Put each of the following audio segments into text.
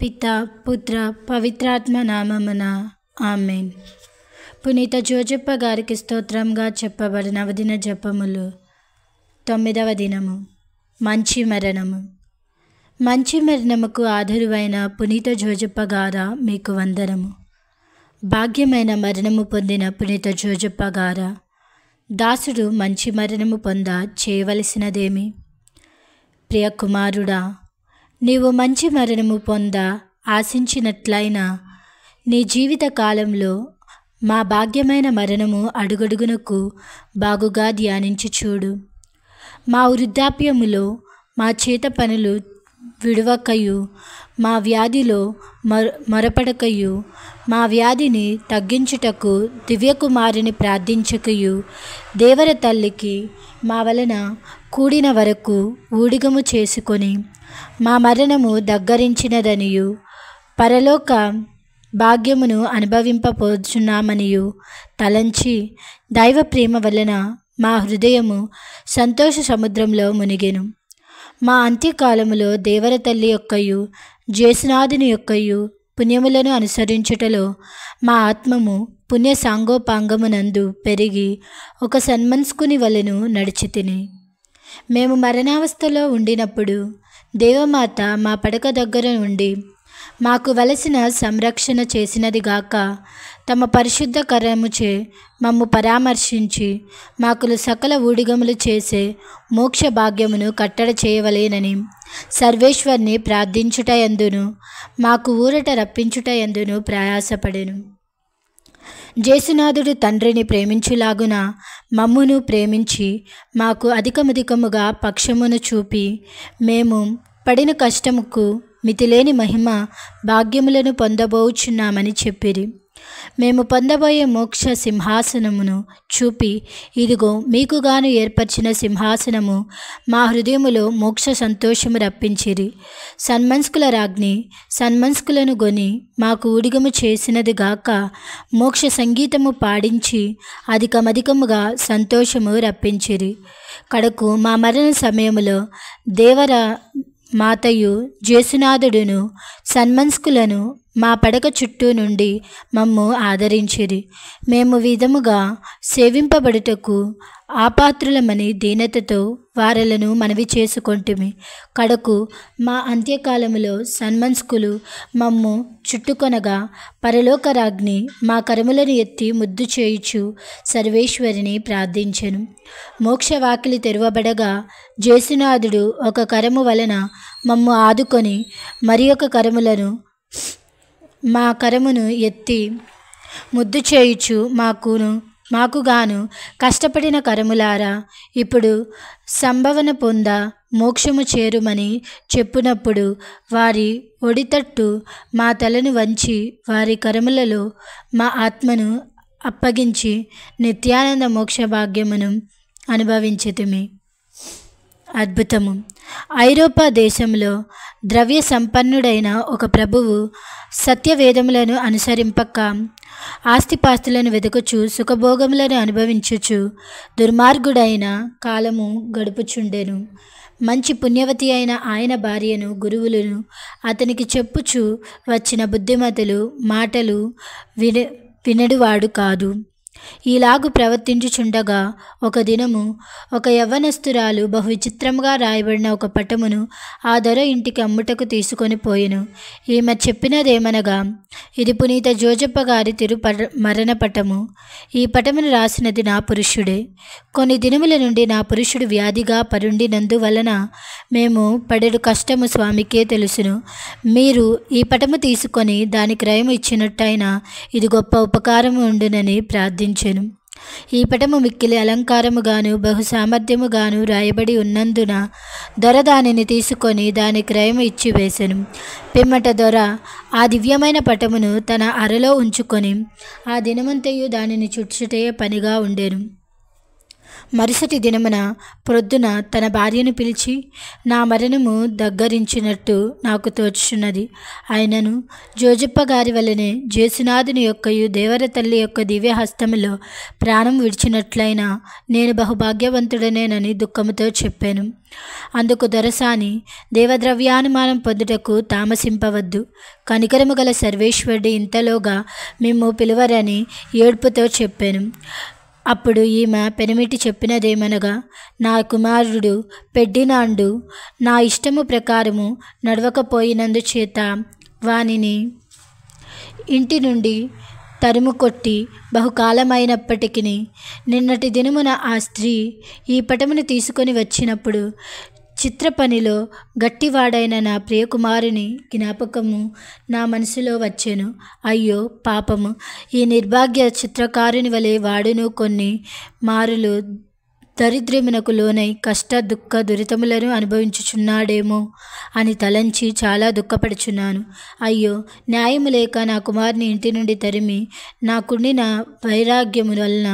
పిత పుత్ర పవిత్రాత్మ నామమున ఆమేన్. పునీత జోజప్ప గారికి స్తోత్రంగా చెప్పబడిన నవదిన జపములు. 9వ దినము. మంచి మరణము. మంచి మరణముకు ఆధారువైన పునీత జోజప్ప గారా మీకు వందనము. భాగ్యమైన మరణము పొందిన పునీత జోజప్ప గారా, దాసుడు మంచి మరణము పొంద చేయవలసినదేమి? ప్రియ కుమారుడా, నీవు మంచి మరణము పొంద ఆశించినట్లయినా నీ జీవిత కాలంలో మా భాగ్యమైన మరణము అడుగడుగునకు బాగుగా ధ్యానించి చూడు. మా వృద్ధాప్యములో మా చేత పనులు విడువకయు, మా వ్యాధిలో మొరపడకయు, మా వ్యాధిని తగ్గించుటకు దివ్యకుమారుని ప్రార్థించకయు, దేవర తల్లికి మా వలన కూడిన వరకు ఊడిగము చేసుకొని మా మరణము దగ్గరించినదనియు, పరలోక భాగ్యమును అనుభవింపబోచున్నామనియు తలంచి దైవ ప్రేమ వలన మా హృదయము సంతోష సముద్రంలో మునిగెను. మా అంత్యకాలములో దేవర తల్లి యొక్కయు జేసునాథుని యొక్కయు పుణ్యములను అనుసరించుటలో మా ఆత్మము పుణ్య సాంగోపాంగమునందు పెరిగి ఒక సన్మనస్కుని వలెను నడిచితిని. మేము మరణావస్థలో ఉండినప్పుడు దేవమాత మా పడక దగ్గర ఉండి మాకు వలసిన సంరక్షణ చేసినదిగాక, తమ పరిశుద్ధ కరముచే మమ్ము పరామర్శించి మాకులు సకల ఊడిగములు చేసే మోక్ష భాగ్యమును కట్టడ చేయవలేనని సర్వేశ్వర్ని ప్రార్థించుటయందును మాకు ఊరట రప్పించుటయందును ప్రయాసపడెను. జేసునాథుడు తండ్రిని ప్రేమించులాగున మమ్మును ప్రేమించి మాకు అధికముగా పక్షమును చూపి మేము పడిన కష్టముకు మితిలేని మహిమ భాగ్యములను పొందబోచున్నామని చెప్పిరి. మేము పొందబోయే మోక్ష సింహాసనమును చూపి, ఇదిగో మీకుగాను ఏర్పరిచిన సింహాసనము, మా హృదయములో మోక్ష సంతోషము రప్పించిరి. సన్మనస్కుల రాజ్ఞి సన్మనస్కులను గొని మాకు ఊడిగము చేసినది గాక, మోక్ష సంగీతము పాడించి అధికముగా సంతోషము రప్పించిరి. కడకు మా మరణ సమయములో దేవర మాతయు జేసునాథుడును సన్మనస్కులను మా పడక చుట్టూ నుండి మమ్ము ఆదరించిరి. మేము విధముగా సేవింపబడుటకు ఆపాత్రులమని దీనతతో వారలను మనవి చేసుకొంటిమి. కడకు మా అంత్యకాలములో సన్మనస్కులు మమ్ము చుట్టుకొనగా పరలోకరాజ్ఞి మా కరములను ఎత్తి ముద్దు చేయుచు సర్వేశ్వరిని ప్రార్థించెను. మోక్షవాకిలి తెరవబడగా జేసునాథుడు ఒక కరము వలన మమ్ము ఆదుకొని మరి ఒక కరములను మా కరమును ఎత్తి ముద్దు చేయుచు మాకుగాను కష్టపడిన కరములారా, ఇప్పుడు సంభవన పొంద మోక్షము చేరుమని చెప్పునప్పుడు వారి ఒడితట్టు మా తలను వంచి వారి కరములలో మా ఆత్మను అప్పగించి నిత్యానంద మోక్ష భాగ్యమును అనుభవించితిమి. అద్భుతము. ఐరోపా దేశంలో ద్రవ్య సంపన్నుడైన ఒక ప్రభువు సత్యవేదములను అనుసరింపక ఆస్తిపాస్తులను వెతుకుచు సుఖభోగములను అనుభవించుచు దుర్మార్గుడైన కాలము గడుపుచుండెను. మంచి పుణ్యవతి అయిన ఆయన భార్యను గురువులను అతనికి చెప్పుచు వచ్చిన బుద్ధిమతులు మాటలు వినడువాడు కాదు. ఈలాగు ప్రవర్తించుచుండగా ఒక దినము ఒక యవ్వనస్తురాలు బహు విచిత్రముగా రాయబడిన ఒక పటమును ఆ దొర ఇంటికి అమ్ముటకు తీసుకొని పోయెను. ఈమె చెప్పినదేమనగా, ఇది పునీత జోజప్ప గారి మరణ పటము. ఈ పటమును రాసినది నా పురుషుడే. కొన్ని దినముల నుండి నా పురుషుడు వ్యాధిగా పరుండినందువలన మేము పడెడు కష్టము స్వామికే తెలుసును. మీరు ఈ పటము తీసుకొని దాని క్రయము ఇచ్చినట్టయినా ఇది గొప్ప ఉపకారము ఉండునని ప్రార్థించెను. ఈ పటము మిక్కిలి అలంకారముగాను బహు సామర్థ్యముగాను రాయబడి ఉన్నందున దొర దానిని తీసుకొని దాని క్రయము ఇచ్చి వేసెను. పిమ్మట దొర ఆ దివ్యమైన పటమును తన అరలో ఉంచుకొని ఆ దినమంతయు దానిని చుట్టుటే పనిగా ఉండెను. మరుసటి దినమున ప్రొద్దున తన భార్యను పిలిచి, నా మరణము దగ్గరించినట్టు నాకు తోచుచున్నది. అయినను జోజప్ప గారి వలనే జేసునాథుని యొక్కయు దేవర తల్లి యొక్క దివ్య హస్తములో ప్రాణం విడిచినట్లయినా నేను బహుభాగ్యవంతుడనేనని దుఃఖముతో చెప్పాను. అందుకు దొరసాని, దేవద్రవ్యానుమానం పొందుటకు తామసింపవద్దు, కనికరము గల సర్వేశ్వరుడు ఇంతలోగా మేము పిలువరని ఏడ్పుతో చెప్పాను. అప్పుడు ఈమె పెనిమిటి చెప్పినదేమనగా, నా కుమారుడు పెడ్డినాండు నా ఇష్టము ప్రకారము నడవకపోయినందుచేత వానిని ఇంటి నుండి తరుము కొట్టి బహుకాలమైనప్పటికీ నిన్నటి దినమున ఆ స్త్రీ ఈ పటమును తీసుకొని వచ్చినప్పుడు చిత్రపనిలో గట్టివాడైన నా ప్రియకుమారుని జ్ఞాపకము నా మనసులో వచ్చెను. అయ్యో పాపము, ఈ నిర్భాగ్య చిత్రకారుని వలె వాడును కొన్ని మారులు దరిద్రమునకు లోనై కష్ట దుఃఖ దురితములను అనుభవించుచున్నాడేమో అని తలంచి చాలా దుఃఖపడుచున్నాను. అయ్యో, న్యాయము లేక నా కుమారుని ఇంటి నుండి తరిమి నాకుండిన వైరాగ్యము వలన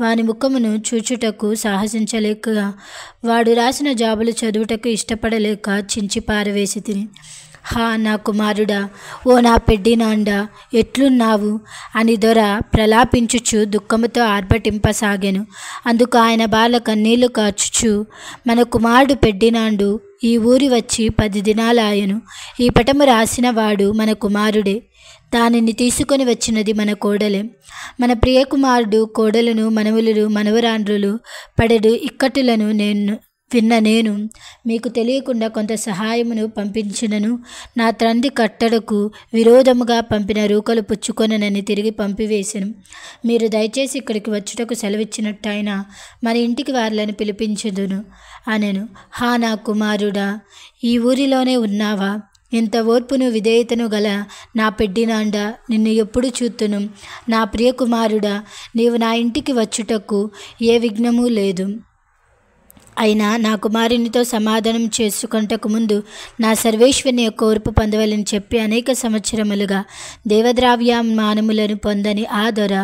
వాని ముఖమును చూచుటకు సాహసించలేక, వాడు రాసిన జాబులు చదువుటకు ఇష్టపడలేక చించి పారవేసి తిని. హా నా కుమారుడా, ఓ నా పెడ్డినాండా, ఎట్లున్నావు అని దొర ప్రలాపించుచు దుఃఖముతో ఆర్భటింపసాగాను. అందుకు ఆయన బాల కన్నీళ్లు కార్చుచు, మన కుమారుడు పెడ్డినాండు ఈ ఊరి వచ్చి 10 దినాలాయను. ఈ పటము రాసిన వాడు మన కుమారుడే. దానిని తీసుకొని వచ్చినది మన కోడలే. మన ప్రియకుమారుడు కోడలను మనవులు మనవరాండ్రులు పడెడు ఇక్కట్టులను నేను మీకు తెలియకుండా కొంత సహాయమును పంపించినను, నా తండ్రి కట్టడకు విరోధముగా పంపిన రూకలు పుచ్చుకొనని తిరిగి పంపివేసెను. మీరు దయచేసి ఇక్కడికి వచ్చుటకు సెలవిచ్చినట్టయినా మన ఇంటికి వారిని పిలిపించుదును అనెను. హా నా కుమారుడా, ఈ ఊరిలోనే ఉన్నావా? ఇంత ఓర్పును విధేయతను గల నా పెడ్డినాండా, నిన్ను ఎప్పుడు చూతును. నా ప్రియకుమారుడా, నీవు నా ఇంటికి వచ్చుటకు ఏ విఘ్నము లేదు. అయినా నా కుమారునితో సమాధానం చేసుకొనుటకు ముందు నా సర్వేశ్వరుని యొక్క ఓర్పు పొందవలని చెప్పి అనేక సంవత్సరములుగా దేవద్రావ్యమానములను పొందని ఆ దొర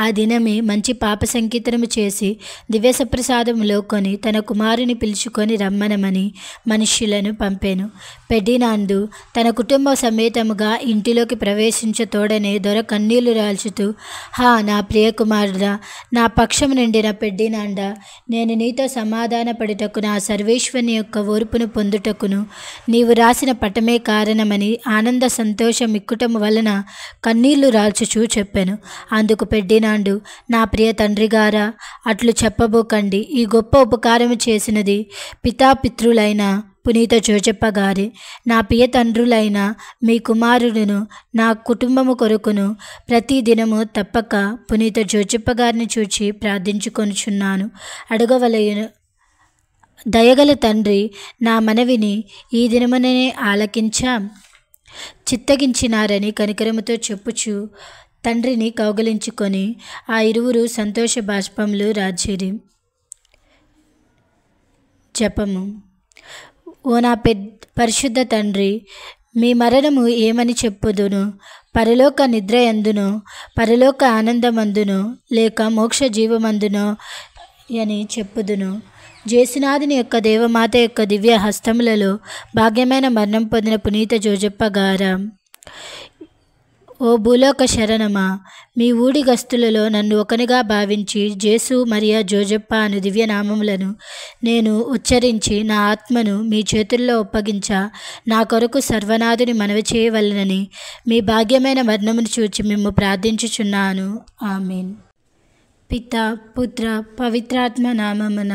ఆ దినమే మంచి పాప సంకీర్తనము చేసి దివ్యసప్రసాదములో కొని తన కుమారుని పిలుచుకొని రమ్మనమని మనుష్యులను పంపాను. పెడ్డినాండు తన కుటుంబ సమేతముగా ఇంటిలోకి ప్రవేశించతోడనే దొర కన్నీళ్లు రాల్చుతూ, హా నా ప్రియకుమారుడా, నా పక్షము నిండిన పెడ్డినాండా, నేను నీతో సమాధాన పడుటకు నా సర్వేశ్వరుని యొక్క ఓర్పును పొందుటకును నీవు రాసిన పటమే కారణమని ఆనంద సంతోషం మిక్కుటము వలన కన్నీళ్లు రాల్చుచూ చెప్పాను. అందుకు పెడ్డినాండు, నా ప్రియ తండ్రి గారా, అట్లు చెప్పబోకండి. ఈ గొప్ప ఉపకారము చేసినది పితాపితృలైన పునీత జోజప్ప గారే. నా ప్రియ తండ్రులైన మీ కుమారుడును నా కుటుంబము కొరకును ప్రతి దినము తప్పక పునీత జోజప్ప గారిని చూచి ప్రార్థించుకొనుచున్నాను. అడగవలయను. దయగల తండ్రి నా మనవిని ఈ దినముననే చిత్తగించినారని కనికరముతో చెప్పుచు తండ్రిని కౌగలించుకొని ఆ ఇరువురు సంతోష బాష్పములు రాజిరి. జపము. ఓ నా పరిశుద్ధ తండ్రి, మీ మరణము ఏమని చెప్పుదును? పరలోక నిద్రయందునో, పరలోక ఆనందమందునో, లేక మోక్ష జీవమందునో అని చెప్పుదును. జేసునాథుని యొక్క దేవమాత యొక్క దివ్య హస్తములలో భాగ్యమైన మరణం పొందిన పునీత జోజప్ప గారా, ఓ భూలోక శరణమా, మీ ఊడి గస్తులలో నన్ను ఒకనిగా భావించి జేసు మరియా జోజప్ప అను దివ్యనామములను నేను ఉచ్చరించి నా ఆత్మను మీ చేతుల్లో ఒప్పగించ నా కొరకు సర్వనాథుని మనవి చేయవలనని మీ భాగ్యమైన మరణమును చూచి మేము ప్రార్థించుచున్నాను. ఆమేన్. పితా పుత్ర పవిత్రాత్మ నామమున.